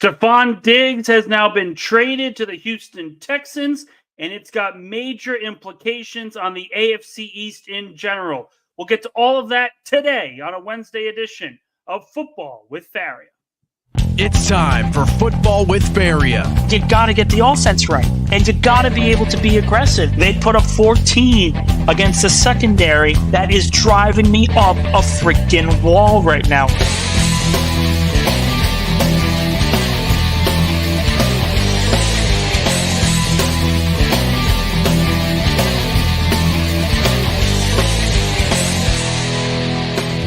Stefon Diggs has now been traded to the Houston Texans, and it's got major implications on the AFC East in general. We'll get to all of that today on a Wednesday edition of Football with Faria. It's time for Football with Faria. You got to get the offense right, and you got to be able to be aggressive. They put up 14 against the secondary. That is driving me up a freaking wall right now.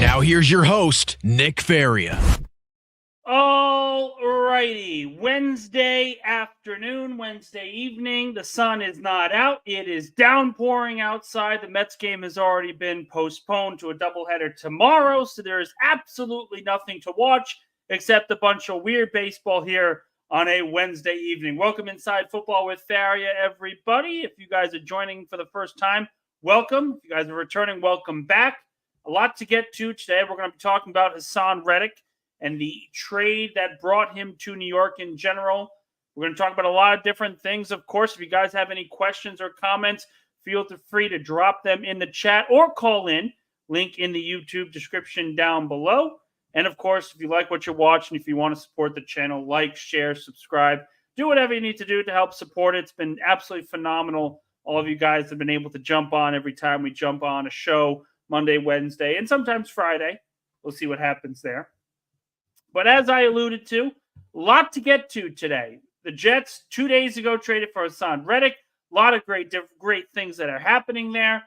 Now here's your host, Nick Faria. All righty. Wednesday afternoon, Wednesday evening. The sun is not out. It is downpouring outside. The Mets game has already been postponed to a doubleheader tomorrow, so there is absolutely nothing to watch except a bunch of weird baseball here on a Wednesday evening. Welcome inside Football with Faria, everybody. If you guys are joining for the first time, welcome. If you guys are returning, welcome back. A lot to get to today. We're going to be talking about Haason Reddick and the trade that brought him to New York in general. We're going to talk about a lot of different things. Of course, if you guys have any questions or comments, feel free to drop them in the chat or call in. Link in the YouTube description down below. And of course, if you like what you're watching, if you want to support the channel, like, share, subscribe, do whatever you need to do to help support it. It's been absolutely phenomenal. All of you guys have been able to jump on every time we jump on a show, Monday, Wednesday, and sometimes Friday. We'll see what happens there. But as I alluded to, a lot to get to today. The Jets, 2 days ago, traded for Haason Reddick. A lot of great things that are happening there.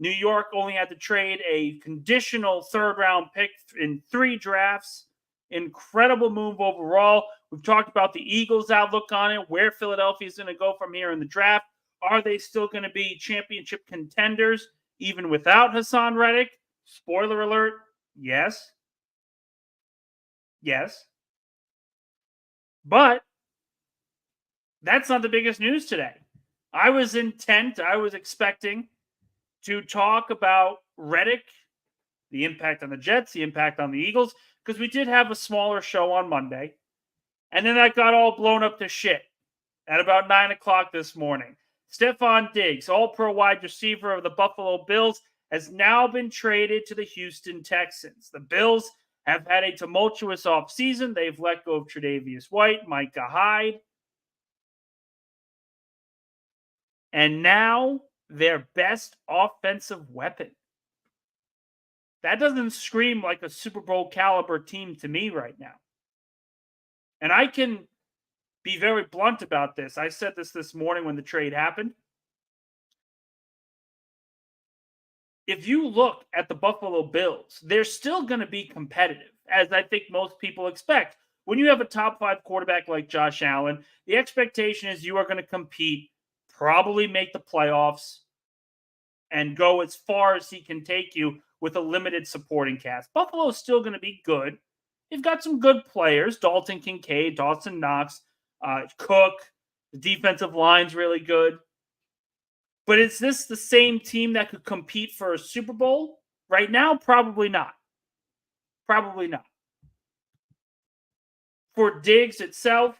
New York only had to trade a conditional third-round pick in 3 drafts. Incredible move overall. We've talked about the Eagles' outlook on it, where Philadelphia is going to go from here in the draft. Are they still going to be championship contenders even without Haason Reddick? Spoiler alert, yes. Yes. But that's not the biggest news today. I was expecting to talk about Reddick, the impact on the Jets, the impact on the Eagles, because we did have a smaller show on Monday. And then that got all blown up to shit at about 9 o'clock this morning. Stefon Diggs, all-pro wide receiver of the Buffalo Bills, has now been traded to the Houston Texans. The Bills have had a tumultuous offseason. They've let go of Tre'Davious White, Micah Hyde. And now their best offensive weapon. That doesn't scream like a Super Bowl caliber team to me right now. And I can be very blunt about this. I said this morning when the trade happened. If you look at the Buffalo Bills, they're still going to be competitive, as I think most people expect. When you have a top 5 quarterback like Josh Allen, the expectation is you are going to compete, probably make the playoffs, and go as far as he can take you with a limited supporting cast. Buffalo is still going to be good. They've got some good players, Dalton Kincaid, Dawson Knox, Cook. The defensive line's really good. But is this the same team that could compete for a Super Bowl? Right now, probably not. Probably not. For Diggs itself,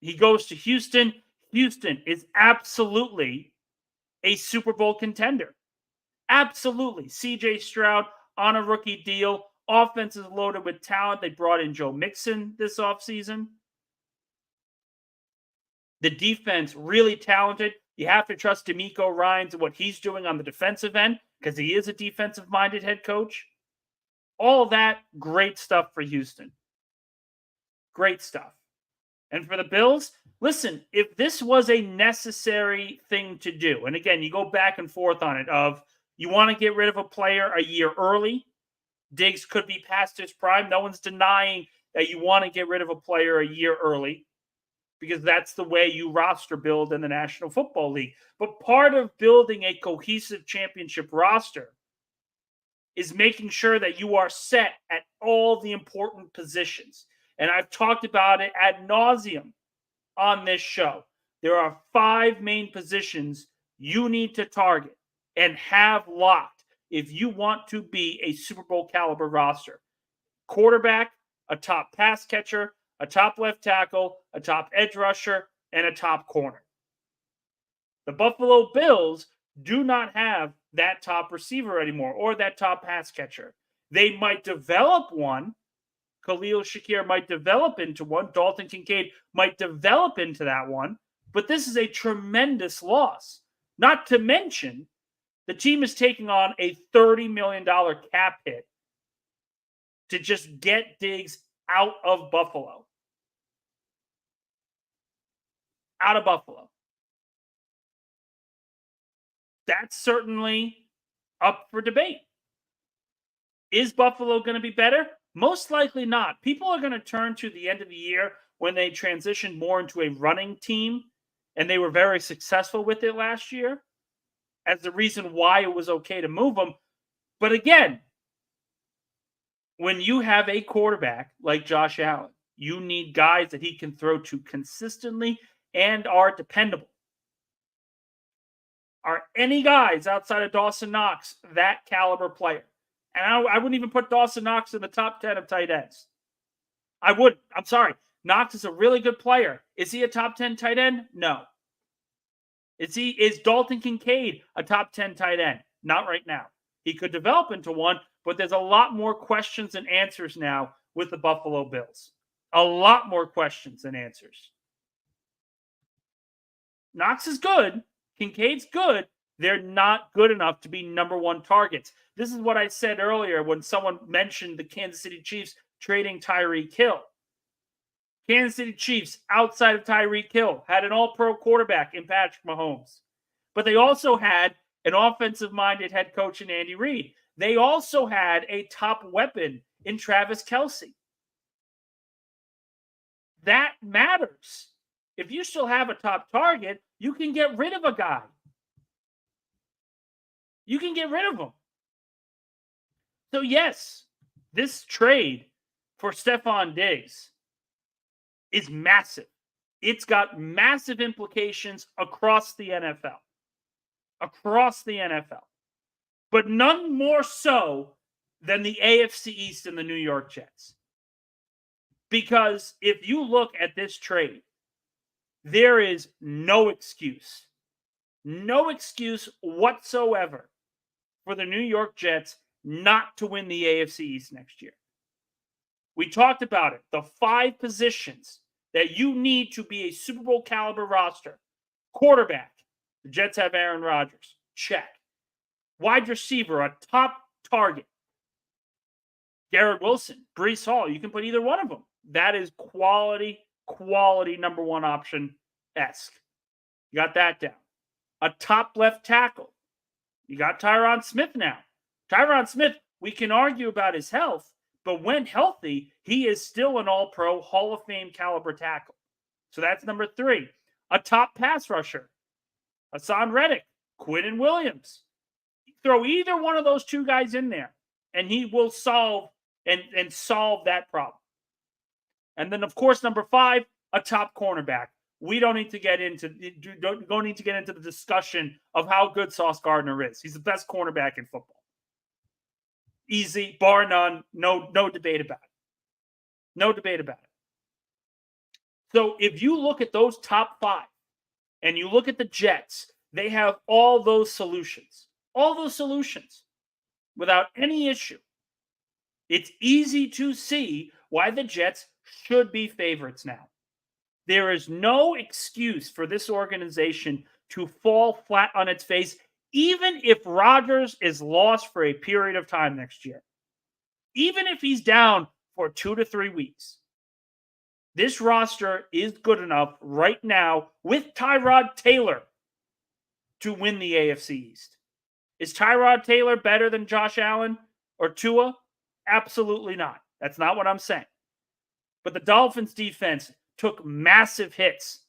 he goes to Houston. Houston is absolutely a Super Bowl contender. Absolutely. C.J. Stroud on a rookie deal. Offense is loaded with talent. They brought in Joe Mixon this offseason. The defense, really talented. You have to trust DeMeco Ryans and what he's doing on the defensive end because he is a defensive-minded head coach. All of that, great stuff for Houston. Great stuff. And for the Bills, listen, if this was a necessary thing to do, and again, you go back and forth on it of you want to get rid of a player a year early. Diggs could be past his prime. No one's denying that you want to get rid of a player a year early, because that's the way you roster build in the National Football League. But part of building a cohesive championship roster is making sure that you are set at all the important positions. And I've talked about it ad nauseum on this show. There are 5 main positions you need to target and have locked if you want to be a Super Bowl caliber roster. Quarterback, a top pass catcher, a top left tackle, a top edge rusher, and a top corner. The Buffalo Bills do not have that top receiver anymore or that top pass catcher. They might develop one. Khalil Shakir might develop into one. Dalton Kincaid might develop into that one. But this is a tremendous loss. Not to mention, the team is taking on a $30 million cap hit to just get Diggs out of Buffalo. Out of Buffalo. That's certainly up for debate. Is Buffalo going to be better? Most likely not. People are going to turn to the end of the year when they transitioned more into a running team, and they were very successful with it last year, as the reason why it was okay to move them. But again, when you have a quarterback like Josh Allen, you need guys that he can throw to consistently and are dependable. Are any guys outside of Dawson Knox that caliber player? And I wouldn't even put Dawson Knox in the top 10 of tight ends. I wouldn't. I'm sorry. Knox is a really good player. Is he a top 10 tight end? No. Is Dalton Kincaid a top 10 tight end? Not right now. He could develop into one, but there's a lot more questions than answers now with the Buffalo Bills. A lot more questions than answers. Knox is good. Kincaid's good. They're not good enough to be number one targets. This is what I said earlier when someone mentioned the Kansas City Chiefs trading Tyreek Hill. Kansas City Chiefs, outside of Tyreek Hill, had an all-pro quarterback in Patrick Mahomes. But they also had an offensive-minded head coach in Andy Reid. They also had a top weapon in Travis Kelce. That matters. If you still have a top target, you can get rid of a guy. You can get rid of him. So yes, this trade for Stefon Diggs is massive. It's got massive implications across the NFL. Across the NFL. But none more so than the AFC East and the New York Jets. Because if you look at this trade, there is no excuse whatsoever for the New York Jets not to win the AFC East next year. We talked about it. The 5 positions that you need to be a Super Bowl caliber roster. Quarterback. The Jets have Aaron Rodgers. Check. Wide receiver, a top target. Garrett Wilson, Breece Hall. You can put either one of them. That is quality number one option-esque. You got that down. A top left tackle. You got Tyron Smith now. Tyron Smith, we can argue about his health, but when healthy, he is still an all-pro Hall of Fame caliber tackle. So that's number 3. A top pass rusher. Hassan Reddick, Quinnen Williams. Throw either one of those 2 guys in there, and he will solve that problem. And then, of course, number 5, a top cornerback. We don't need to get into the discussion of how good Sauce Gardner is. He's the best cornerback in football. Easy, bar none, no debate about it. No debate about it. So if you look at those top 5 and you look at the Jets, they have all those solutions. All those solutions without any issue. It's easy to see why the Jets should be favorites now. There is no excuse for this organization to fall flat on its face, even if Rodgers is lost for a period of time next year. Even if he's down for 2 to 3 weeks. This roster is good enough right now with Tyrod Taylor to win the AFC East. Is Tyrod Taylor better than Josh Allen or Tua? Absolutely not. That's not what I'm saying. But the Dolphins defense took massive hits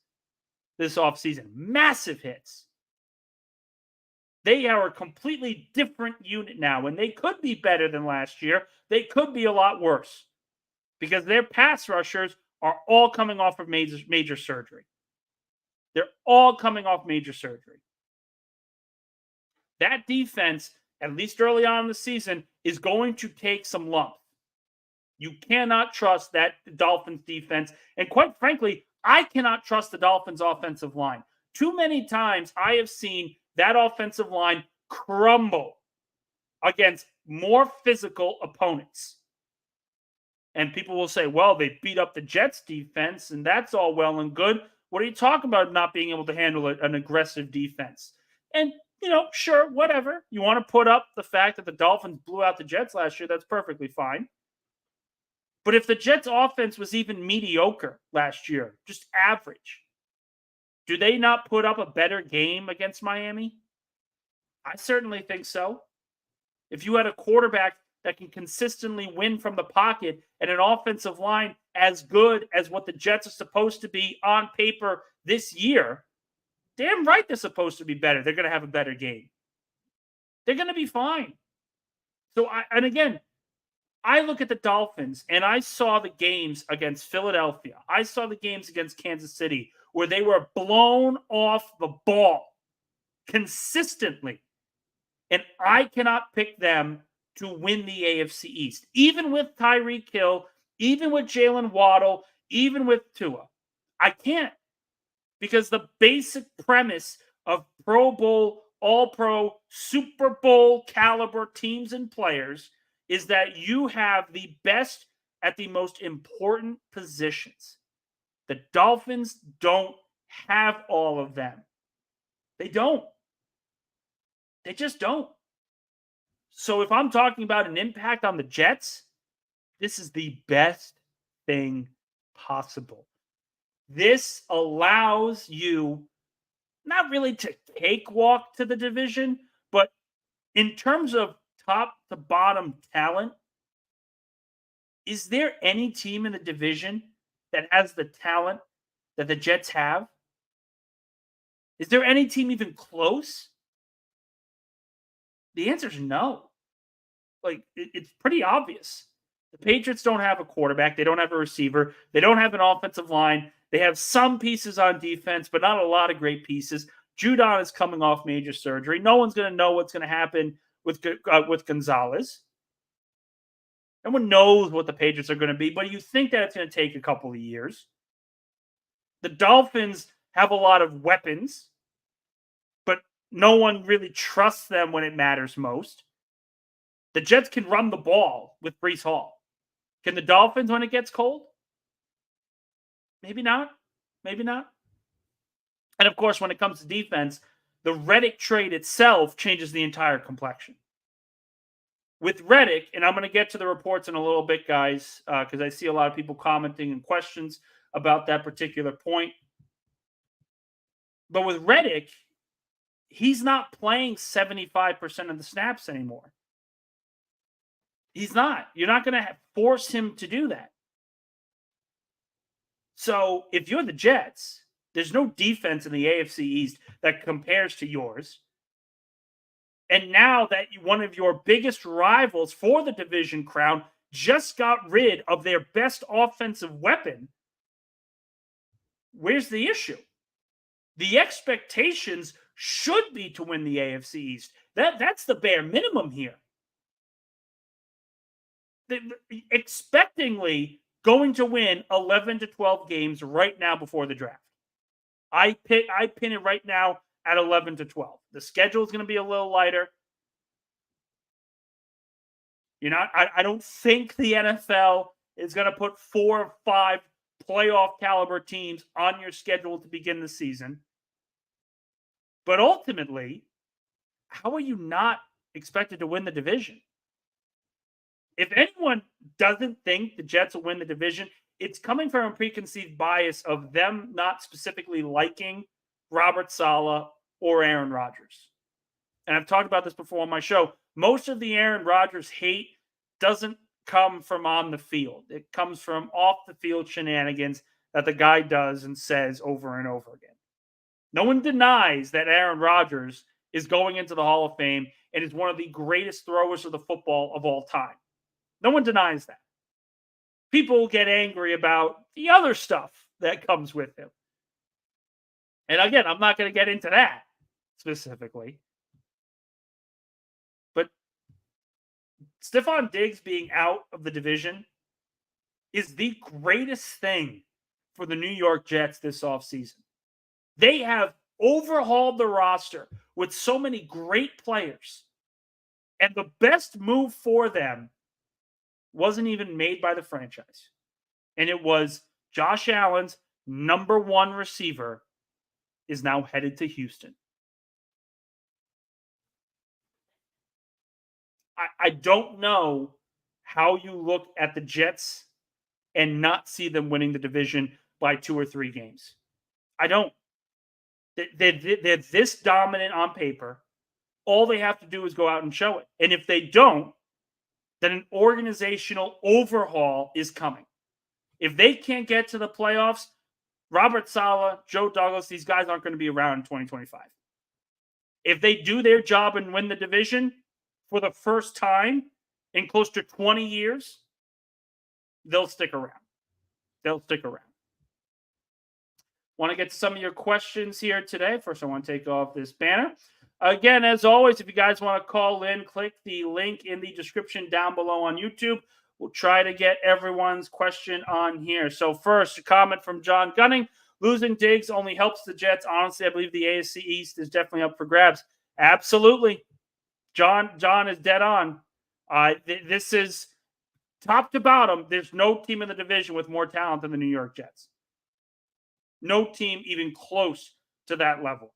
this offseason. Massive hits. They are a completely different unit now, and they could be better than last year. They could be a lot worse because their pass rushers are all coming off of major surgery. They're all coming off major surgery. That defense, at least early on in the season, is going to take some lumps. You cannot trust that Dolphins defense. And quite frankly, I cannot trust the Dolphins offensive line. Too many times I have seen that offensive line crumble against more physical opponents. And people will say, well, they beat up the Jets defense, and that's all well and good. What are you talking about not being able to handle an aggressive defense? And, sure, whatever. You want to put up the fact that the Dolphins blew out the Jets last year, that's perfectly fine. But if the Jets offense was even mediocre last year, just average, do they not put up a better game against Miami? I certainly think so. If you had a quarterback that can consistently win from the pocket and an offensive line as good as what the Jets are supposed to be on paper this year, damn right they're supposed to be better. They're going to have a better game. They're going to be fine. So, I look at the Dolphins and I saw the games against Philadelphia. I saw the games against Kansas City where they were blown off the ball consistently. And I cannot pick them to win the AFC East, even with Tyreek Hill, even with Jalen Waddle, even with Tua. I can't, because the basic premise of Pro Bowl, All-Pro, Super Bowl caliber teams and players is that you have the best at the most important positions. The Dolphins don't have all of them. They don't. They just don't. So if I'm talking about an impact on the Jets, this is the best thing possible. This allows you not really to cakewalk to the division, but in terms of top to bottom talent, is there any team in the division that has the talent that the Jets have? Is there any team even close? The answer is no. It's pretty obvious. The Patriots don't have a quarterback. They don't have a receiver. They don't have an offensive line. They have some pieces on defense, but not a lot of great pieces. Judon is coming off major surgery. No one's going to know what's going to happen with Gonzalez. No one knows what the Patriots are going to be, but you think that it's going to take a couple of years. The Dolphins have a lot of weapons, but no one really trusts them when it matters most. The Jets can run the ball with Breece Hall. Can the Dolphins when it gets cold? Maybe not. Maybe not. And of course, when it comes to defense, the Reddick trade itself changes the entire complexion. With Reddick, and I'm going to get to the reports in a little bit, guys, because I see a lot of people commenting and questions about that particular point. But with Reddick, he's not playing 75% of the snaps anymore. He's not. You're not going to force him to do that. So if you're the Jets, there's no defense in the AFC East that compares to yours. And now that one of your biggest rivals for the division crown just got rid of their best offensive weapon, where's the issue? The expectations should be to win the AFC East. That's the bare minimum here. Expectingly going to win 11 to 12 games right now before the draft. I pin it right now at 11 to 12. The schedule is going to be a little lighter. I don't think the NFL is going to put 4 or 5 playoff caliber teams on your schedule to begin the season. But ultimately, how are you not expected to win the division? If anyone doesn't think the Jets will win the division, it's coming from a preconceived bias of them not specifically liking Robert Saleh or Aaron Rodgers. And I've talked about this before on my show. Most of the Aaron Rodgers hate doesn't come from on the field. It comes from off the field shenanigans that the guy does and says over and over again. No one denies that Aaron Rodgers is going into the Hall of Fame and is one of the greatest throwers of the football of all time. No one denies that. People get angry about the other stuff that comes with him. And again, I'm not going to get into that specifically. But Stefon Diggs being out of the division is the greatest thing for the New York Jets this offseason. They have overhauled the roster with so many great players. And the best move for them wasn't even made by the franchise. And it was Josh Allen's number one receiver is now headed to Houston. I don't know how you look at the Jets and not see them winning the division by 2 or 3 games. I don't. They're this dominant on paper. All they have to do is go out and show it. And if they don't, then an organizational overhaul is coming. If they can't get to the playoffs, Robert Saleh, Joe Douglas, these guys aren't going to be around in 2025. If they do their job and win the division for the first time in close to 20 years, they'll stick around. They'll stick around. Want to get to some of your questions here today. First, I want to take off this banner. Again, as always, if you guys want to call in, click the link in the description down below on YouTube. We'll try to get everyone's question on here. So first, a comment from John Gunning. Losing Diggs only helps the Jets. Honestly, I believe the AFC East is definitely up for grabs. Absolutely. John is dead on. This is top to bottom. There's no team in the division with more talent than the New York Jets. No team even close to that level.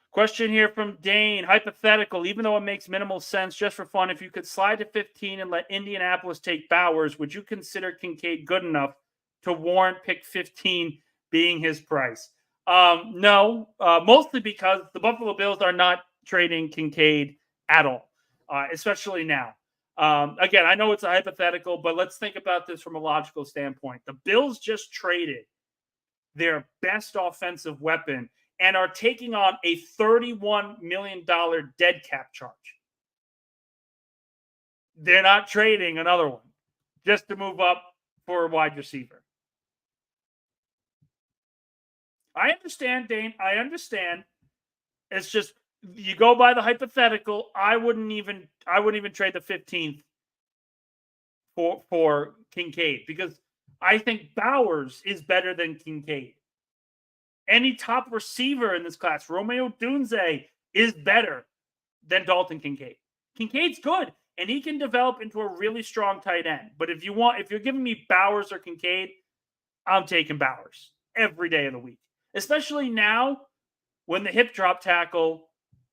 Question here from Dane. Hypothetical, even though it makes minimal sense, just for fun, if you could slide to 15 and let Indianapolis take Bowers, would you consider Kincaid good enough to warrant pick 15 being his price? No, mostly because the Buffalo Bills are not trading Kincaid at all, especially now. Again, I know it's a hypothetical, but let's think about this from a logical standpoint. The Bills just traded their best offensive weapon and are taking on a $31 million dead cap charge. They're not trading another one just to move up for a wide receiver. I understand, Dane. I understand. It's just you go by the hypothetical. I wouldn't even trade the 15th for Kincaid because I think Bowers is better than Kincaid. Any top receiver in this class, Romeo Dunze, is better than Dalton Kincaid. Kincaid's good, and he can develop into a really strong tight end. But if you're giving me Bowers or Kincaid, I'm taking Bowers every day of the week. Especially now when the hip drop tackle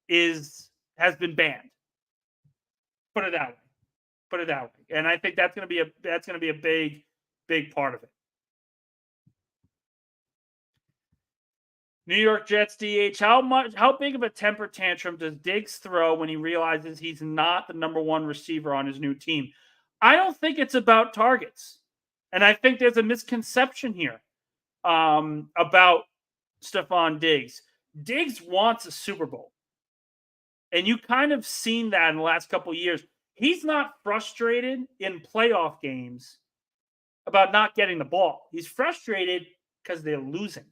has been banned. Put it that way. And I think that's going to be a big part of it. New York Jets DH, how big of a temper tantrum does Diggs throw when he realizes he's not the number one receiver on his new team? I don't think it's about targets. And I think there's a misconception here about Stefon Diggs. Diggs wants a Super Bowl. And you kind of seen that in the last couple of years. He's not frustrated in playoff games about not getting the ball. He's frustrated because they're losing.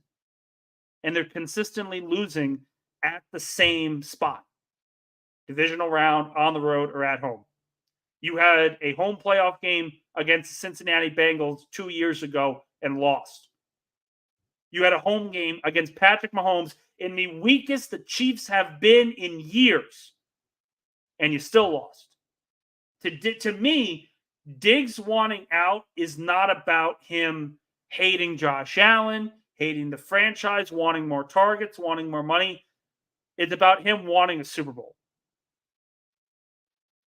And they're consistently losing at the same spot. Divisional round, on the road, or at home. You had a home playoff game against the Cincinnati Bengals 2 years ago and lost. You had a home game against Patrick Mahomes in the weakest the Chiefs have been in years. And you still lost. To me, Diggs wanting out is not about him hating Josh Allen, hating the franchise, wanting more targets, wanting more money. It's about him wanting a Super Bowl.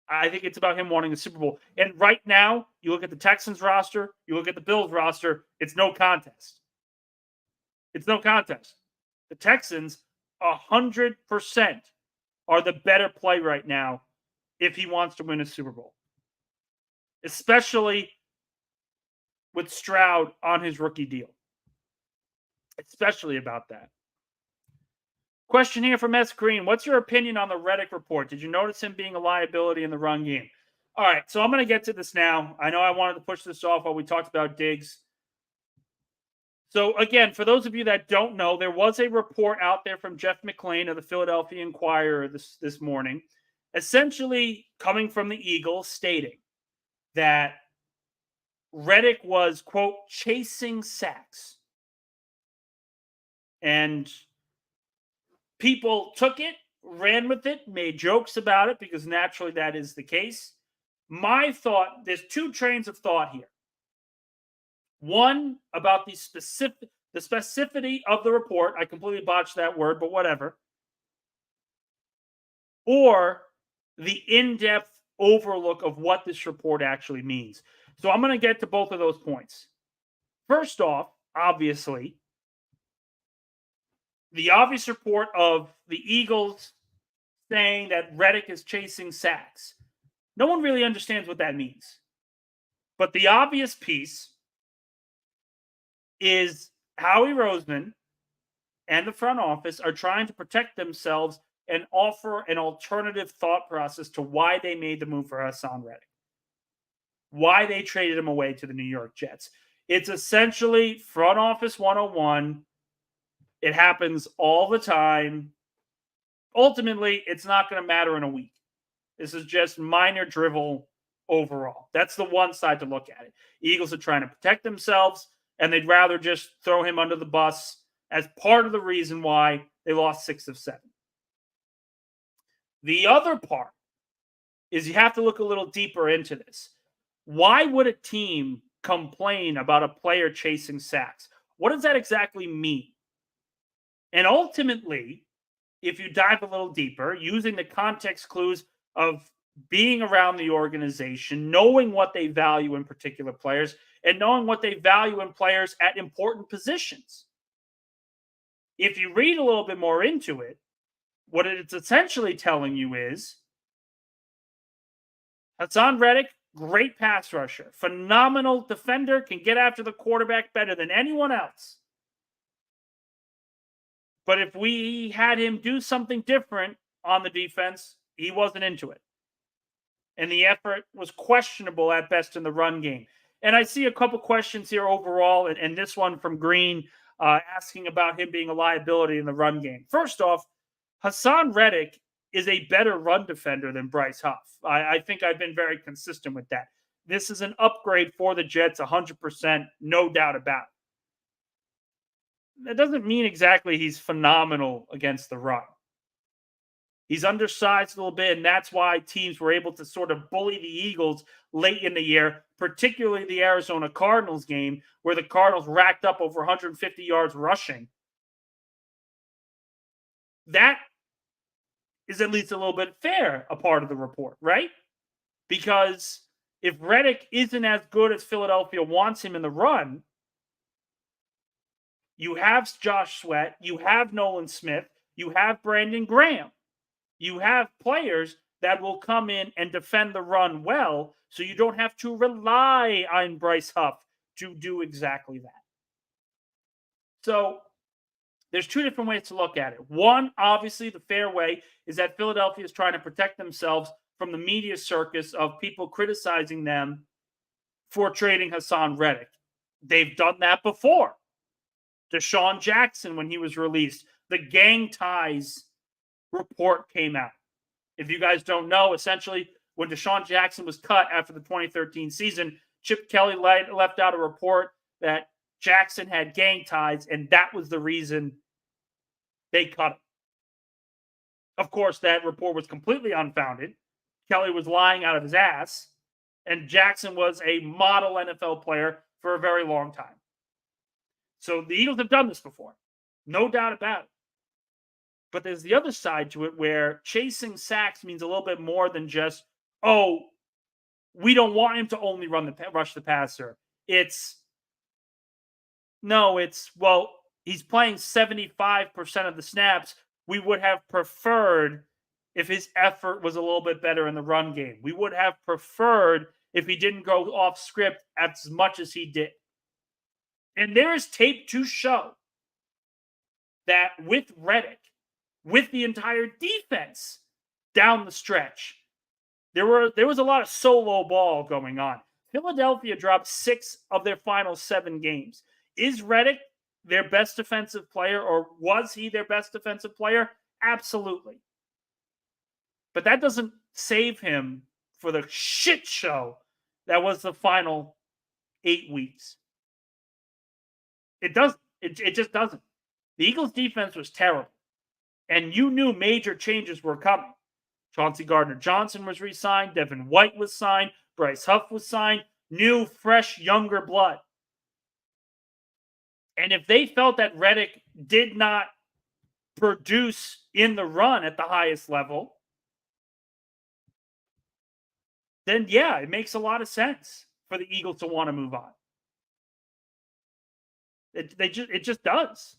I think it's about him wanting a Super Bowl. And right now, you look at the Texans roster, you look at the Bills roster, it's no contest. It's no contest. The Texans, 100%, are the better play right now if he wants to win a Super Bowl. Especially with Stroud on his rookie deal. Especially about that. Question here from S. Green. What's your opinion on the Reddick report? Did you notice him being a liability in the run game? All right, so I'm going to get to this now. I know I wanted to push this off while we talked about Diggs. So, again, for those of you that don't know, there was a report out there from Jeff McLean of the Philadelphia Inquirer this morning, essentially coming from the Eagles, stating that Reddick was, quote, chasing sacks. And people took it, ran with it, made jokes about it because naturally that is the case. My thought, there's two trains of thought here. One about the specificity of the report. I completely botched that word, but whatever. Or the in-depth overlook of what this report actually means. So I'm going to get to both of those points. First off, obviously, the obvious report of the Eagles saying that Reddick is chasing sacks. No one really understands what that means. But the obvious piece is Howie Roseman and the front office are trying to protect themselves and offer an alternative thought process to why they made the move for Haason Reddick, why they traded him away to the New York Jets. It's essentially front office 101. It happens all the time. Ultimately, it's not going to matter in a week. This is just minor drivel overall. That's the one side to look at it. Eagles are trying to protect themselves, and they'd rather just throw him under the bus as part of the reason why they lost 6 of 7. The other part is you have to look a little deeper into this. Why would a team complain about a player chasing sacks? What does that exactly mean? And ultimately, if you dive a little deeper, using the context clues of being around the organization, knowing what they value in particular players, and knowing what they value in players at important positions. If you read a little bit more into it, what it's essentially telling you is Haason Reddick, great pass rusher, phenomenal defender, can get after the quarterback better than anyone else. But if we had him do something different on the defense, he wasn't into it. And the effort was questionable at best in the run game. And I see a couple questions here overall, and this one from Green asking about him being a liability in the run game. First off, Haason Reddick is a better run defender than Bryce Huff. I think I've been very consistent with that. This is an upgrade for the Jets, 100%, no doubt about it. That doesn't mean exactly he's phenomenal against the run. He's undersized a little bit, and that's why teams were able to sort of bully the Eagles late in the year, particularly the Arizona Cardinals game, where the Cardinals racked up over 150 yards rushing. That is at least a little bit fair, a part of the report, right? Because if Reddick isn't as good as Philadelphia wants him in the run, you have Josh Sweat, you have Nolan Smith, you have Brandon Graham. You have players that will come in and defend the run well, so you don't have to rely on Bryce Huff to do exactly that. So there's two different ways to look at it. One, obviously, the fair way is that Philadelphia is trying to protect themselves from the media circus of people criticizing them for trading Haason Reddick. They've done that before. Deshaun Jackson, when he was released, the gang ties report came out. If you guys don't know, essentially, when Deshaun Jackson was cut after the 2013 season, Chip Kelly left out a report that Jackson had gang ties, and that was the reason they cut him. Of course, that report was completely unfounded. Kelly was lying out of his ass, and Jackson was a model NFL player for a very long time. So the Eagles have done this before. No doubt about it. But there's the other side to it where chasing sacks means a little bit more than just, oh, we don't want him to only rush the passer. Well, he's playing 75% of the snaps. We would have preferred if his effort was a little bit better in the run game. We would have preferred if he didn't go off script as much as he did. And there is tape to show that with Reddick, with the entire defense down the stretch, there was a lot of solo ball going on. Philadelphia dropped 6 of their final 7 games. Is Reddick their best defensive player, or was he their best defensive player? Absolutely. But that doesn't save him for the shit show that was the final 8 weeks. It doesn't. It just doesn't. The Eagles' defense was terrible, and you knew major changes were coming. Chauncey Gardner-Johnson was re-signed. Devin White was signed. Bryce Huff was signed. New, fresh, younger blood. And if they felt that Reddick did not produce in the run at the highest level, then yeah, it makes a lot of sense for the Eagles to want to move on. It just does.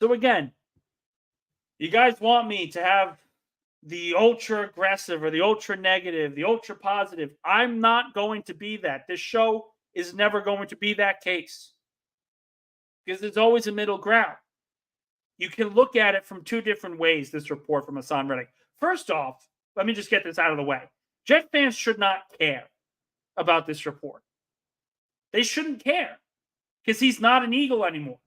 So again, you guys want me to have the ultra aggressive or the ultra negative, the ultra positive. I'm not going to be that. This show is never going to be that case because there's always a middle ground. You can look at it from two different ways, this report from Hassan Reddick. First off, let me just get this out of the way. Jet fans should not care about this report. They shouldn't care because he's not an Eagle anymore.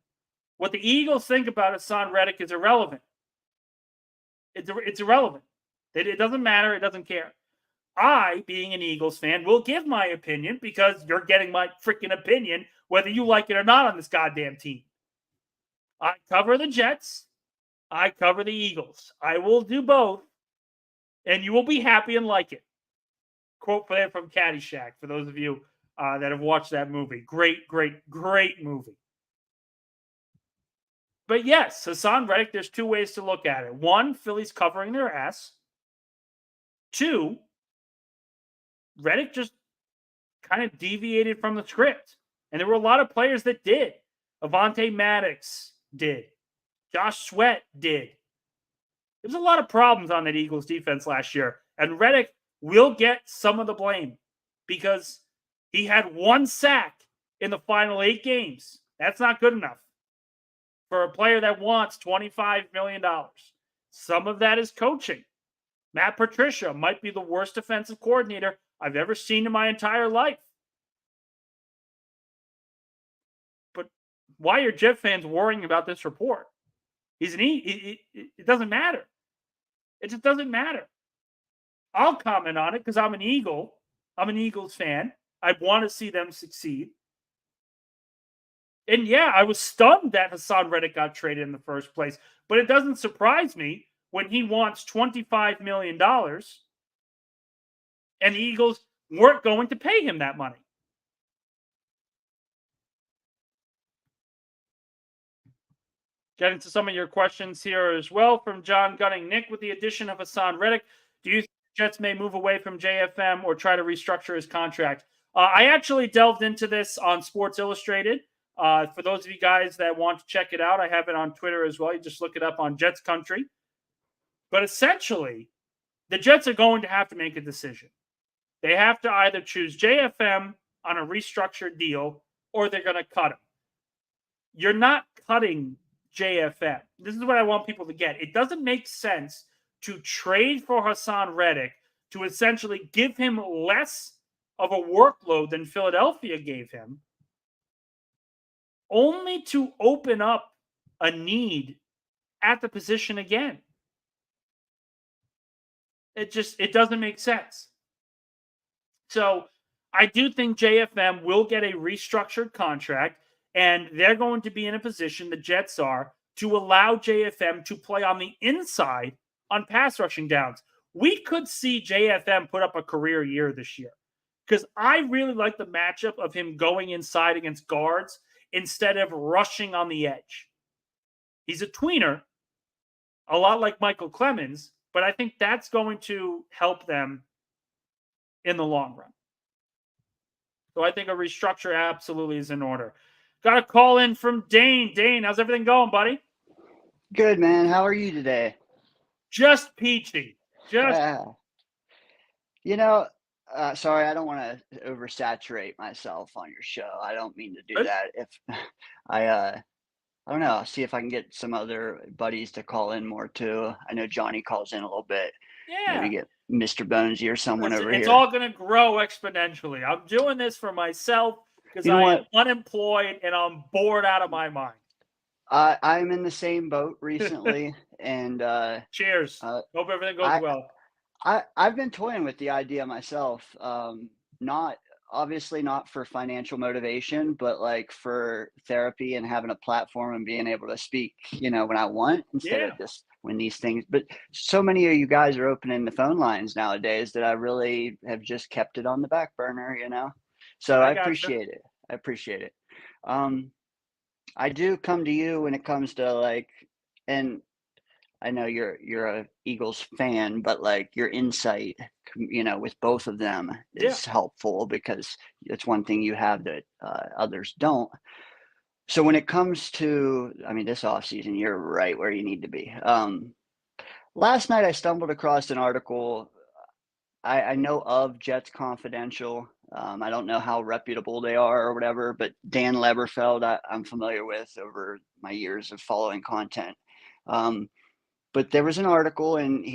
What the Eagles think about Hassan Reddick is irrelevant. It's irrelevant. It doesn't matter. It doesn't care. I, being an Eagles fan, will give my opinion because you're getting my freaking opinion, whether you like it or not, on this goddamn team. I cover the Jets. I cover the Eagles. I will do both, and you will be happy and like it. Quote from Caddyshack, for those of you that have watched that movie. Great, great, great movie. But yes, Hassan Reddick, there's two ways to look at it. One, Philly's covering their ass. Two, Reddick just kind of deviated from the script. And there were a lot of players that did. Avonte Maddox did. Josh Sweat did. There's a lot of problems on that Eagles defense last year. And Reddick will get some of the blame because he had one sack in the final 8 games. That's not good enough for a player that wants $25 million. Some of that is coaching. Matt Patricia might be the worst defensive coordinator I've ever seen in my entire life. But why are Jet fans worrying about this report? It doesn't matter. It just doesn't matter. I'll comment on it because I'm an Eagle. I'm an Eagles fan. I want to see them succeed. And yeah, I was stunned that Hassan Reddick got traded in the first place. But it doesn't surprise me when he wants $25 million and the Eagles weren't going to pay him that money. Get into some of your questions here as well from John Gunning. Nick, with the addition of Hassan Reddick, do you think the Jets may move away from JFM or try to restructure his contract? I actually delved into this on Sports Illustrated. For those of you guys that want to check it out, I have it on Twitter as well. You just look it up on Jets Country. But essentially, the Jets are going to have to make a decision. They have to either choose JFM on a restructured deal or they're going to cut him. You're not cutting JFM. This is what I want people to get. It doesn't make sense to trade for Hassan Reddick to essentially give him less of a workload than Philadelphia gave him, only to open up a need at the position again. It doesn't make sense. So I do think JFM will get a restructured contract, and they're going to be in a position, the Jets are, to allow JFM to play on the inside on pass rushing downs. We could see JFM put up a career year this year because I really like the matchup of him going inside against guards instead of rushing on the edge. He's a tweener, a lot like Michael Clemens, but I think that's going to help them in the long run. So I think a restructure absolutely is in order. Got a call in from Dane. Dane, how's everything going, buddy? Good, man. How are you today? Just peachy. Sorry, I don't want to oversaturate myself on your show. I don't mean to do that. If I don't know, I'll see if I can get some other buddies to call in more too. I know Johnny calls in a little bit. Yeah. Maybe get Mr. Bonesy or someone over here. It's all going to grow exponentially. I'm doing this for myself because I am unemployed and I'm bored out of my mind. I'm in the same boat recently, and cheers. Hope everything goes well. I've been toying with the idea myself. Not obviously not for financial motivation, but like for therapy and having a platform and being able to speak, when I want instead Yeah, of just when these things. But so many of you guys are opening the phone lines nowadays that I really have just kept it on the back burner. So I I gotcha. appreciate it. I appreciate it. Um, I do come to you when it comes to like, and I know you're a Eagles fan, but like your insight, with both of them Yeah, is helpful because it's one thing you have that others don't. So when it comes to, I mean, this offseason, you're right where you need to be. Last night I stumbled across an article. I know of Jets Confidential. I don't know how reputable they are or whatever, but Dan Leberfeld I'm familiar with over my years of following content. Um, but there was an article, and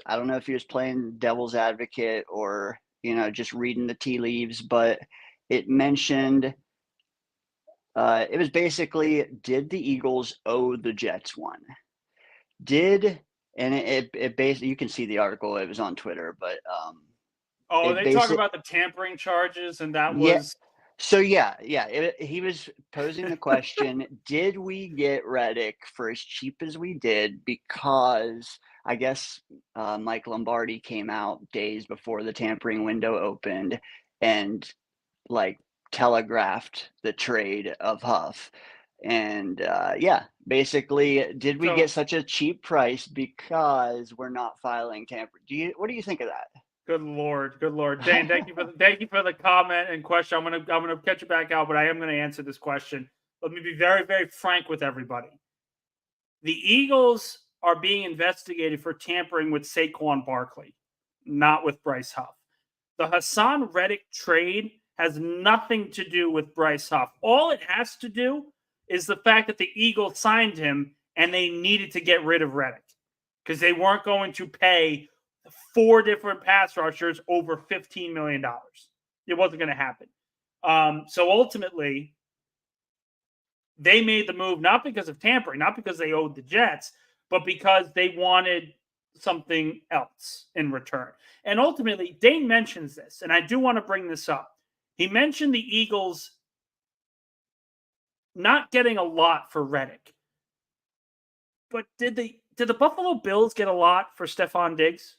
I don't know if he was playing devil's advocate or, just reading the tea leaves, but it mentioned, it was basically, did the Eagles owe the Jets one? Did, and it basically, you can see the article, it was on Twitter, but oh, it they talk basically, about the tampering charges, and that yeah. was So yeah, he was posing the question: did we get Reddick for as cheap as we did? Because I guess Mike Lombardi came out days before the tampering window opened and like telegraphed the trade of Huff. And yeah, basically, did we so. get such a cheap price because we're not filing tamper? What do you think of Good Lord, Dane. Thank you for the comment and question. I'm gonna catch you back out, but I am gonna answer this question. Let me be very very frank with everybody. The Eagles are being investigated for tampering with Saquon Barkley, not with Bryce Huff. The Hassan Reddick trade has nothing to do with Bryce Huff. All it has to do is the fact that the Eagles signed him and they needed to get rid of Reddick because they weren't going to pay four different pass rushers over $15 million. It wasn't going to happen. So ultimately, they made the move not because of tampering, not because they owed the Jets, but because they wanted something else in return. And ultimately, Dane mentions this, and I do want to bring this up. He mentioned the Eagles not getting a lot for Reddick. But did the Buffalo Bills get a lot for Stefon Diggs?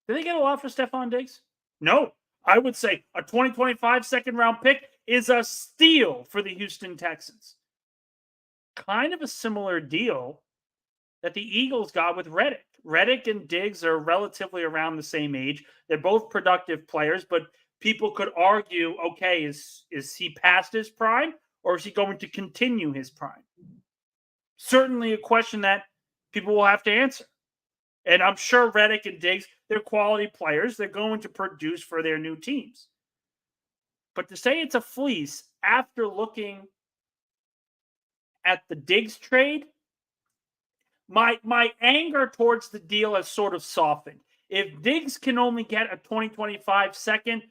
Did they get a lot for Stefon Diggs? No. I would say a 2025 second round pick is a steal for the Houston Texans. Kind of a similar deal that the Eagles got with Reddick. Reddick and Diggs are relatively around the same age. They're both productive players, but people could argue, okay, is he past his prime or is he going to continue his prime? Certainly a question that people will have to answer. And I'm sure Reddick and Diggs, they're quality players. They're going to produce for their new teams. But to say it's a fleece after looking at the Diggs trade, my anger towards the deal has sort of softened. If Diggs can only get a 2025 second,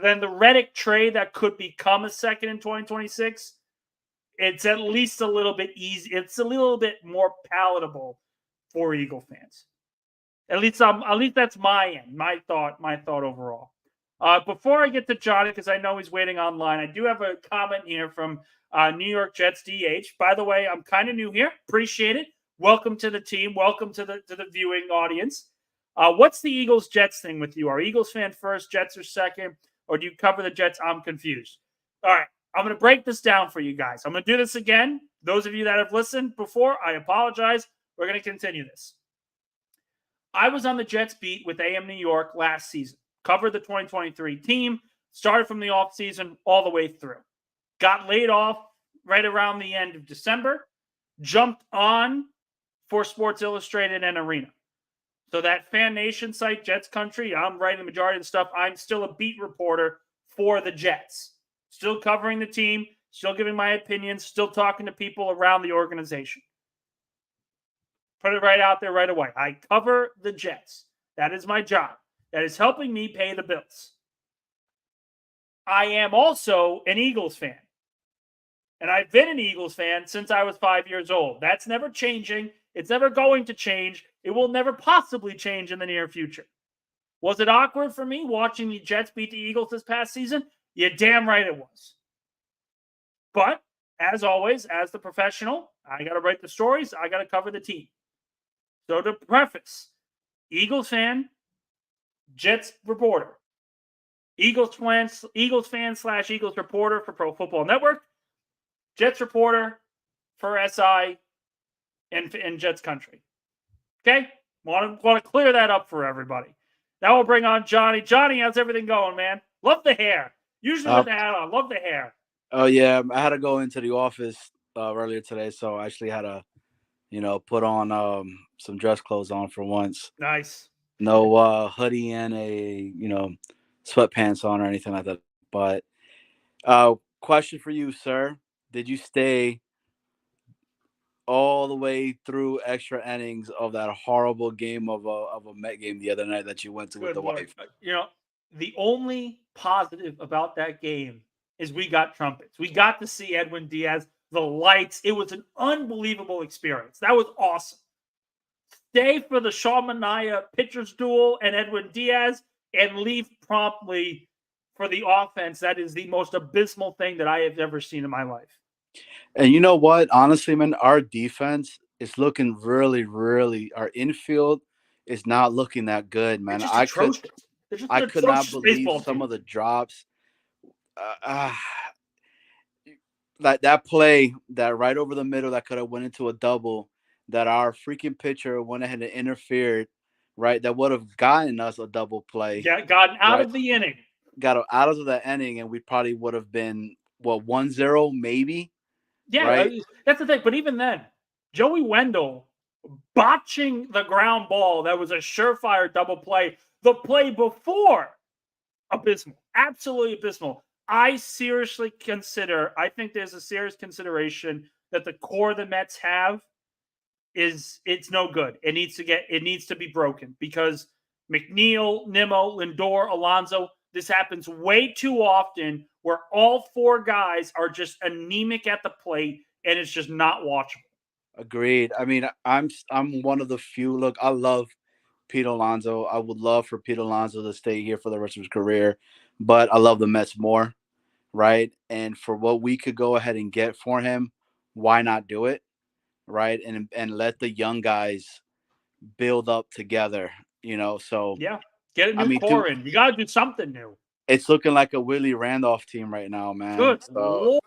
then the Reddick trade that could become a second in 2026, it's at least a little bit easy. It's a little bit more palatable for Eagle fans. At least that's my end, my thought overall. Before I get to Johnny, because I know he's waiting online, I do have a comment here from New York Jets DH. By the way, I'm kind of new here. Appreciate it. Welcome to the team. Welcome to the viewing audience. What's the Eagles Jets thing with you? Are Eagles fan first, Jets are second, or do you cover the Jets? I'm confused. All right, I'm going to break this down for you guys. I'm going to do this again. Those of you that have listened before, I apologize. We're going to continue this. I was on the Jets beat with AM New York last season, covered the 2023 team, started from the offseason all the way through. Got laid off right around the end of December, jumped on for Sports Illustrated and Arena. So that Fan Nation site, Jets Country, I'm writing the majority of the stuff. I'm still a beat reporter for the Jets. Still covering the team, still giving my opinions, still talking to people around the organization. Put it right out there right away. I cover the Jets. That is my job. That is helping me pay the bills. I am also an Eagles fan. And I've been an Eagles fan since I was 5 years old. That's never changing. It's never going to change. It will never possibly change in the near future. Was it awkward for me watching the Jets beat the Eagles this past season? Yeah, damn right it was. But as always, as the professional, I got to write the stories. I got to cover the team. So to preface, Eagles fan, Jets reporter, Eagles fan slash Eagles reporter for Pro Football Network, Jets reporter for SI and Jets country. Okay, want to clear that up for everybody. Now we'll bring on Johnny. Johnny, how's everything going, man? Love the hair. Usually with the hat on, love the hair. Oh yeah, I had to go into the office earlier today, so I actually had to, put on some dress clothes on for once. Nice. No hoodie and a sweatpants on or anything like that. But question for you, sir: did you stay all the way through extra innings of that horrible game of a Met game the other night that you went to with Good the Lord. wife? The only positive about that game is we got trumpets. We got to see Edwin Diaz, the lights. It was an unbelievable experience. That was awesome. Stay for the Shaw Mania pitcher's duel and Edwin Diaz and leave promptly for the offense. That is the most abysmal thing that I have ever seen in my life. And you know what? Honestly, man, our defense is looking really, really. Our infield is not looking that good, man. It's just atrocious. I could not believe some of the drops. Like that play that right over the middle that could have went into a double, that our freaking pitcher went ahead and interfered, right? That would have gotten us a double play. Yeah, gotten out of the inning. Got out of that inning, and we probably would have been 1-0 maybe. Yeah, right? That's the thing. But even then, Joey Wendell botching the ground ball that was a surefire double play. The play before, abysmal, absolutely abysmal. I think there's a serious consideration that the core the Mets have it's no good. It needs to be broken because McNeil, Nimmo, Lindor, Alonso, this happens way too often where all four guys are just anemic at the plate and it's just not watchable. Agreed. I mean, I'm one of the few. Look, I love Pete Alonso. I would love for Pete Alonso to stay here for the rest of his career, but I love the Mets more, right? And for what we could go ahead and get for him, why not do it, right? And let the young guys build up together, So yeah, get a new core in. You got to do something new. It's looking like a Willie Randolph team right now, man. Good. So,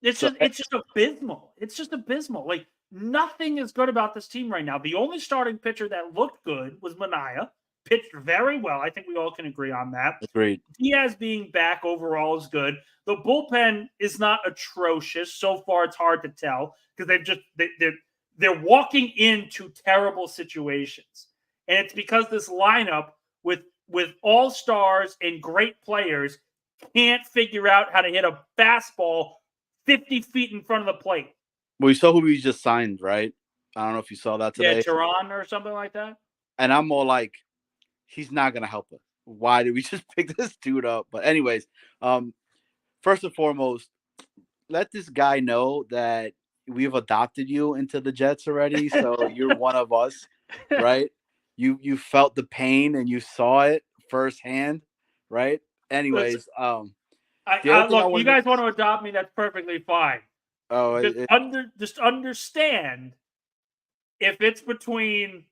it's just abysmal. It's just abysmal. Like nothing is good about this team right now. The only starting pitcher that looked good was Mania. Pitched very well. I think we all can agree on that. Agreed. Diaz being back overall is good. The bullpen is not atrocious. So far, it's hard to tell because they're walking into terrible situations. And it's because this lineup with all stars and great players can't figure out how to hit a fastball 50 feet in front of the plate. Well, you saw who we just signed, right? I don't know if you saw that today. Yeah, Tehran or something like that. And I'm more like, he's not going to help us. Why did we just pick this dude up? But anyways, first and foremost, let this guy know that we've adopted you into the Jets already. So you're one of us, right? You felt the pain and you saw it firsthand, right? Anyways, look, you guys want to adopt me? That's perfectly fine. Oh, just understand if it's between,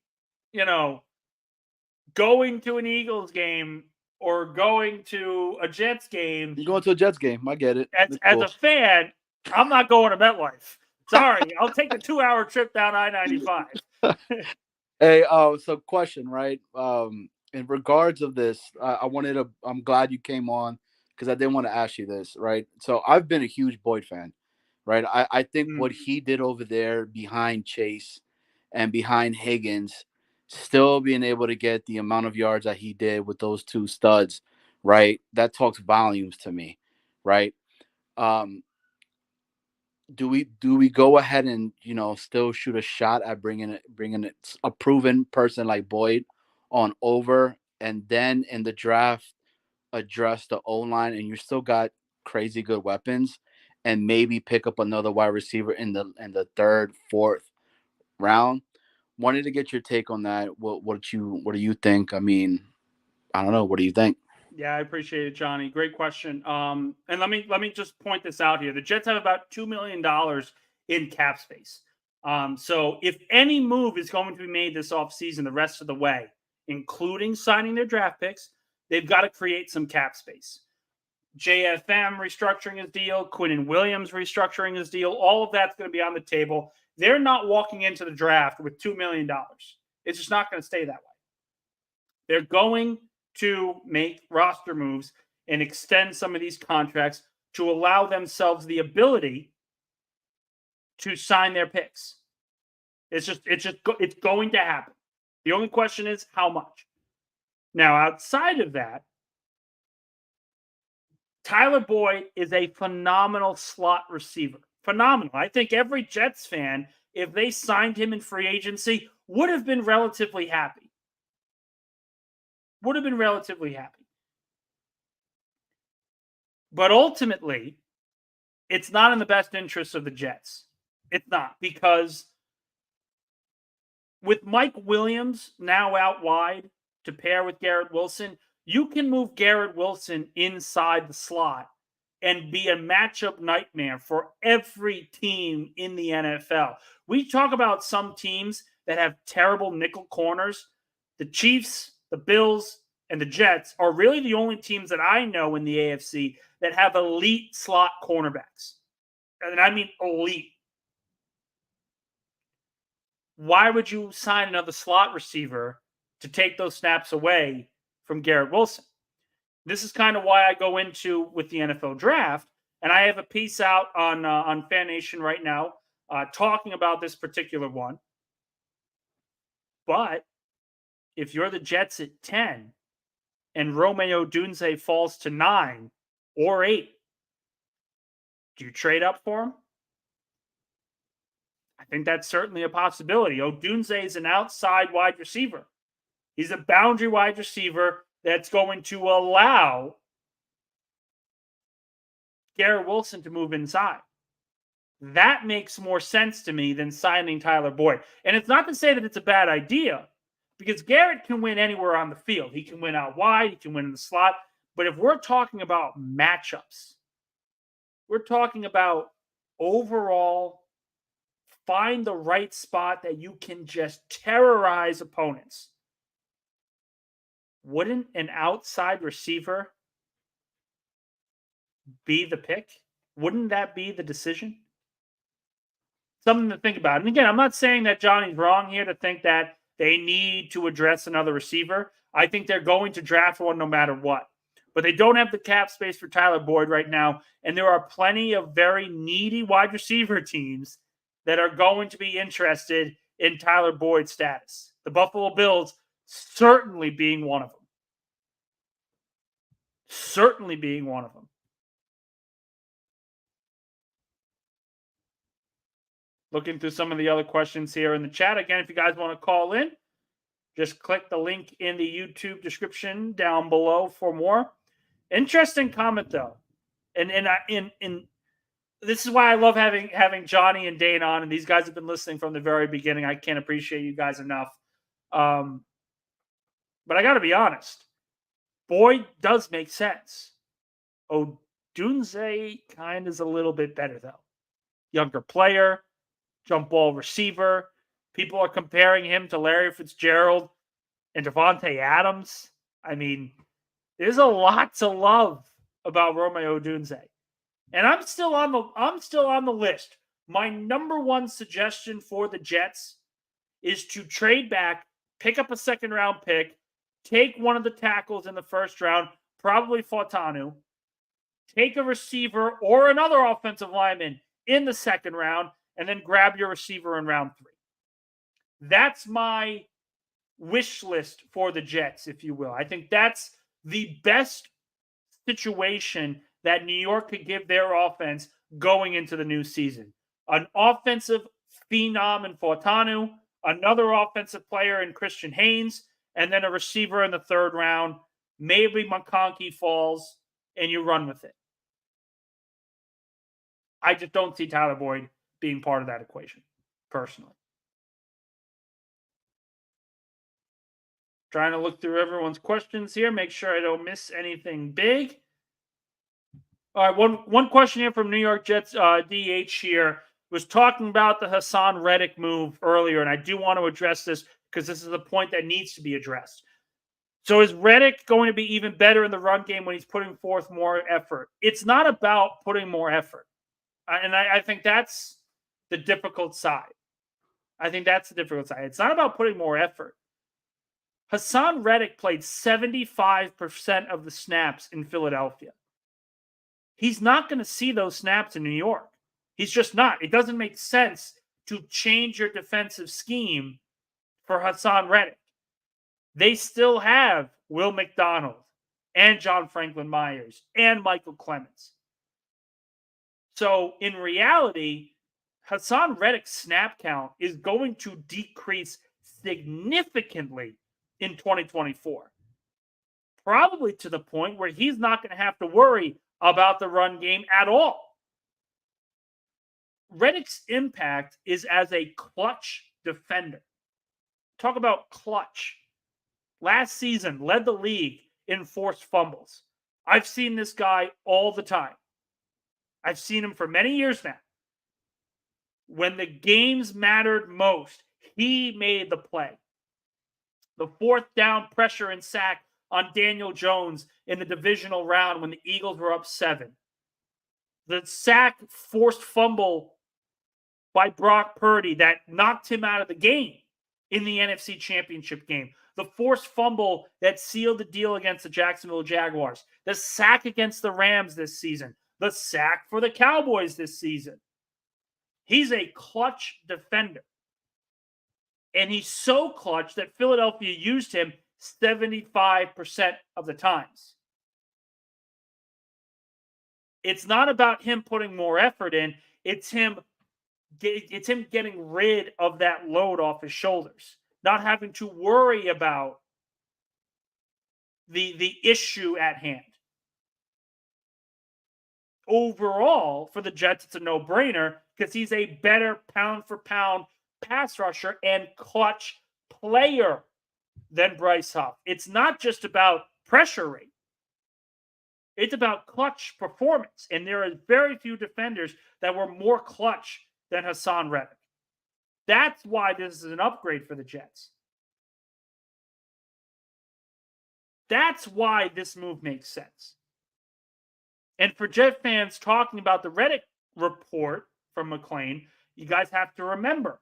going to an Eagles game or going to a Jets game. You're going to a Jets game. I get it. As a fan, I'm not going to MetLife. Sorry, I'll take the 2-hour trip down I-95. Hey, so question, right? In regards of this, I'm glad you came on because I didn't want to ask you this, right? So I've been a huge Boyd fan, right? I think what he did over there behind Chase and behind Higgins, still being able to get the amount of yards that he did with those two studs, right? That talks volumes to me, right? Do we go ahead and still shoot a shot at bringing a proven person like Boyd on over, and then in the draft address the O-line, and you still got crazy good weapons, and maybe pick up another wide receiver in the third, fourth round? wanted to get your take on that. What do you think? I mean, I don't know. What do you think? Yeah, I appreciate it, Johnny. Great question. And let me just point this out here. The Jets have about $2 million in cap space. So if any move is going to be made this offseason the rest of the way, including signing their draft picks, they've got to create some cap space. JFM restructuring his deal, Quinnen Williams restructuring his deal, all of that's going to be on the table. They're not walking into the draft with $2 million. It's just not going to stay that way. They're going to make roster moves and extend some of these contracts to allow themselves the ability to sign their picks. It's going to happen. The only question is how much. Now, outside of that, Tyler Boyd is a phenomenal slot receiver. Phenomenal. I think every Jets fan, if they signed him in free agency, would have been relatively happy. But ultimately, it's not in the best interest of the Jets. It's not, because with Mike Williams now out wide to pair with Garrett Wilson, you can move Garrett Wilson inside the slot and be a matchup nightmare for every team in the NFL. We talk about some teams that have terrible nickel corners. The Chiefs, the Bills, and the Jets are really the only teams that I know in the AFC that have elite slot cornerbacks. And I mean elite. Why would you sign another slot receiver to take those snaps away from Garrett Wilson? This is kind of why I go into with the NFL draft, and I have a piece out on Fan Nation right now talking about this particular one. But if you're the Jets at 10 and Romeo Odunze falls to 9 or 8, do you trade up for him? I think that's certainly a possibility. Odunze is an outside wide receiver. He's a boundary wide receiver that's going to allow Garrett Wilson to move inside. That makes more sense to me than signing Tyler Boyd. And it's not to say that it's a bad idea, because Garrett can win anywhere on the field. He can win out wide. He can win in the slot. But if we're talking about matchups, we're talking about overall find the right spot that you can just terrorize opponents. Wouldn't an outside receiver be the pick? Wouldn't that be the decision? Something to think about. And again, I'm not saying that Johnny's wrong here to think that they need to address another receiver. I think they're going to draft one no matter what. But they don't have the cap space for Tyler Boyd right now. And there are plenty of very needy wide receiver teams that are going to be interested in Tyler Boyd's status. The Buffalo Bills certainly being one of them. Looking through some of the other questions here in the chat. Again, if you guys want to call in, just click the link in the YouTube description down below for more. Interesting comment, though. And this is why I love having Johnny and Dane on, and these guys have been listening from the very beginning. I can't appreciate you guys enough. But I got to be honest. Boyd does make sense. Odunze kind of is a little bit better, though. Younger player, jump ball receiver. People are comparing him to Larry Fitzgerald and Devontae Adams. I mean, there's a lot to love about Romeo Odunze. And I'm still on the list. My number one suggestion for the Jets is to trade back, pick up a second-round pick, take one of the tackles in the first round, probably Fortanu, take a receiver or another offensive lineman in the second round, and then grab your receiver in round 3. That's my wish list for the Jets, if you will. I think that's the best situation that New York could give their offense going into the new season. An offensive phenom in Fortanu, another offensive player in Christian Haynes, and then a receiver in the third round. Maybe McConkey falls, and you run with it. I just don't see Tyler Boyd being part of that equation, personally. Trying to look through everyone's questions here, make sure I don't miss anything big. All right, one question here from New York Jets DH here was talking about the Hassan Reddick move earlier, and I do want to address this because this is a point that needs to be addressed. So is Reddick going to be even better in the run game when he's putting forth more effort? It's not about putting more effort. And I think that's the difficult side. It's not about putting more effort. Hassan Reddick played 75% of the snaps in Philadelphia. He's not going to see those snaps in New York. He's just not. It doesn't make sense to change your defensive scheme for Hassan Reddick. They still have Will McDonald and John Franklin Myers and Michael Clemens. So in reality, Hassan Reddick's snap count is going to decrease significantly in 2024. Probably to the point where he's not going to have to worry about the run game at all. Reddick's impact is as a clutch defender. Talk about clutch. Last season, led the league in forced fumbles. I've seen this guy all the time. I've seen him for many years now. When the games mattered most, he made the play. The fourth down pressure and sack on Daniel Jones in the divisional round when the Eagles were up 7. The sack forced fumble by Brock Purdy that knocked him out of the game in the NFC Championship game. The forced fumble that sealed the deal against the Jacksonville Jaguars. The sack against the Rams this season. The sack for the Cowboys this season. He's a clutch defender. And he's so clutch that Philadelphia used him 75% of the times. It's not about him putting more effort in. It's him getting rid of that load off his shoulders. Not having to worry about the issue at hand. Overall, for the Jets, it's a no-brainer because he's a better pound-for-pound pass rusher and clutch player than Bryce Huff. It's not just about pressure rate. It's about clutch performance. And there are very few defenders that were more clutch than Hassan Reddick. That's why this is an upgrade for the Jets. That's why this move makes sense. And for Jet fans talking about the Reddick report from McClain, you guys have to remember,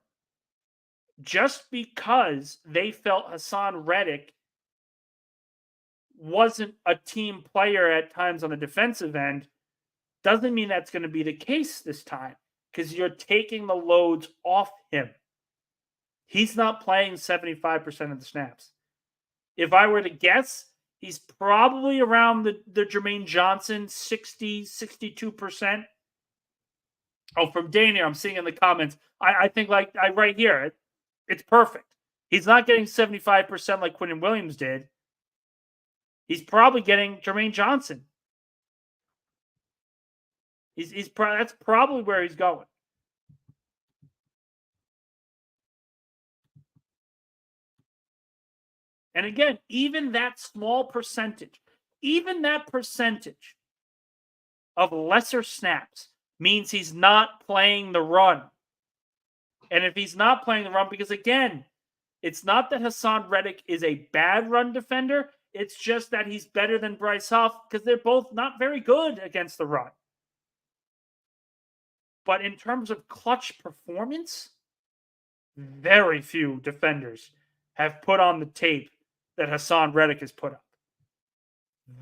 just because they felt Hassan Reddick wasn't a team player at times on the defensive end, doesn't mean that's going to be the case this time, because you're taking the loads off him. He's not playing 75% of the snaps. If I were to guess, he's probably around the Jermaine Johnson 60, 62%. Oh, from Daniel, I'm seeing in the comments. I think right here, it's perfect. He's not getting 75% like Quinnen Williams did. He's probably getting Jermaine Johnson. That's probably where he's going. And again, even that small percentage, of lesser snaps means he's not playing the run. And if he's not playing the run, because again, it's not that Hassan Reddick is a bad run defender. It's just that he's better than Bryce Huff because they're both not very good against the run. But in terms of clutch performance, very few defenders have put on the tape that Hassan Reddick has put up.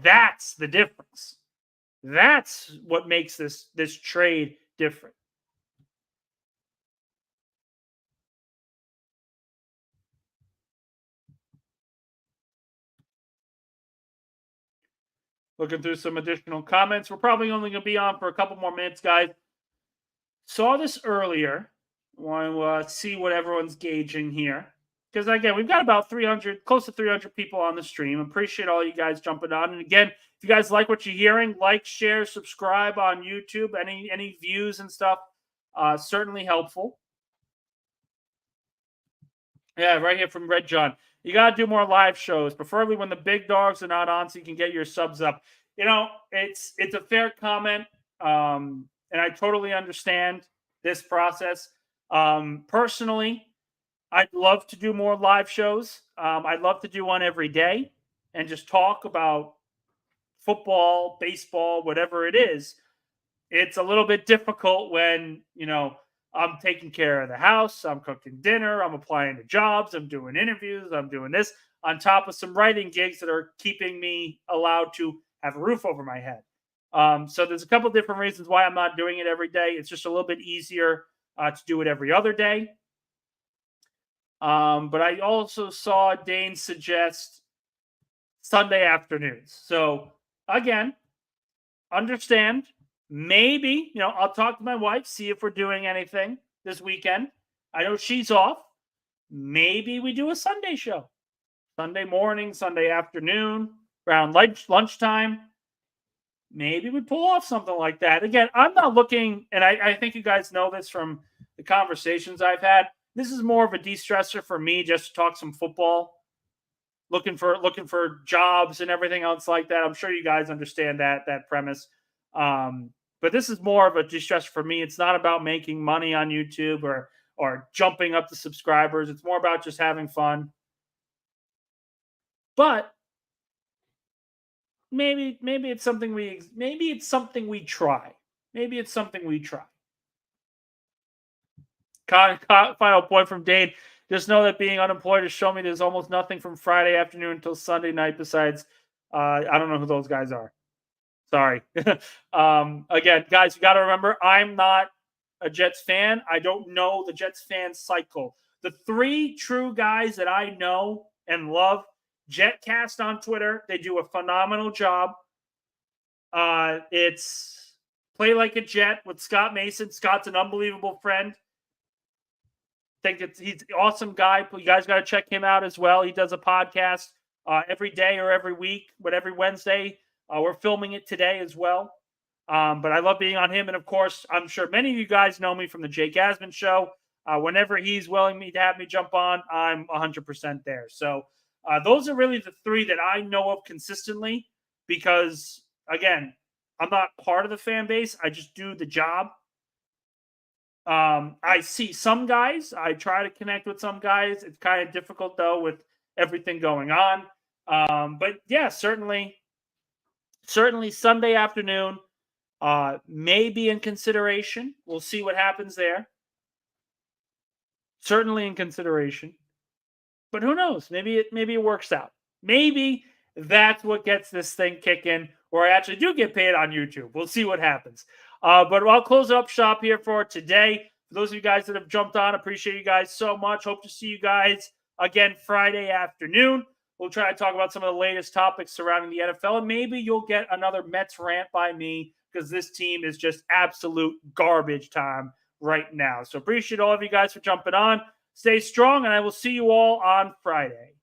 That's the difference. That's what makes this trade different. Looking through some additional comments. We're probably only going to be on for a couple more minutes, guys. Saw this earlier. Want to see what everyone's gauging here. Because, again, we've got about 300, close to 300 people on the stream. Appreciate all you guys jumping on. And, again, if you guys like what you're hearing, like, share, subscribe on YouTube. Any views and stuff, certainly helpful. Yeah, right here from Red John. You got to do more live shows, preferably when the big dogs are not on, so you can get your subs up. It's a fair comment, and I totally understand this process. Personally, I'd love to do more live shows. I'd love to do one every day and just talk about football, baseball, whatever it is. It's a little bit difficult when, I'm taking care of the house, I'm cooking dinner, I'm applying to jobs, I'm doing interviews, I'm doing this on top of some writing gigs that are keeping me allowed to have a roof over my head. So there's a couple different reasons why I'm not doing it every day. It's just a little bit easier to do it every other day. But I also saw Dane suggest Sunday afternoons. So again, understand. Maybe, I'll talk to my wife, see if we're doing anything this weekend. I know she's off. Maybe we do a Sunday show. Sunday morning, Sunday afternoon, around lunchtime. Maybe we pull off something like that. Again, I'm not looking, and I think you guys know this from the conversations I've had. This is more of a de-stressor for me, just to talk some football. Looking for jobs and everything else like that. I'm sure you guys understand that premise. But this is more of a de-stressor for me. It's not about making money on YouTube or jumping up the subscribers. It's more about just having fun. But maybe it's something we try. Maybe it's something we try. Final point from Dane. Just know that being unemployed has shown me there's almost nothing from Friday afternoon until Sunday night besides, I don't know who those guys are. Sorry. Again, guys, you got to remember, I'm not a Jets fan. I don't know the Jets fan cycle. The three true guys that I know and love, JetCast on Twitter, they do a phenomenal job. It's Play Like a Jet with Scott Mason. Scott's an unbelievable friend. Think that he's an awesome guy. You guys got to check him out as well. He does a podcast every day or every week, but every Wednesday. We're filming it today as well. But I love being on him. And of course, I'm sure many of you guys know me from the Jake Asman show. Whenever he's willing to have me jump on, I'm 100% there. So those are really the three that I know of consistently because, again, I'm not part of the fan base. I just do the job. I see some guys. I try to connect with some guys. It's kind of difficult, though, with everything going on. But, yeah, certainly Sunday afternoon may be in consideration. We'll see what happens there. Certainly in consideration. But who knows? Maybe it works out. Maybe that's what gets this thing kicking, or I actually do get paid on YouTube. We'll see what happens. But I'll close up shop here for today. For those of you guys that have jumped on, appreciate you guys so much. Hope to see you guys again Friday afternoon. We'll try to talk about some of the latest topics surrounding the NFL, and maybe you'll get another Mets rant by me because this team is just absolute garbage time right now. So appreciate all of you guys for jumping on. Stay strong, and I will see you all on Friday.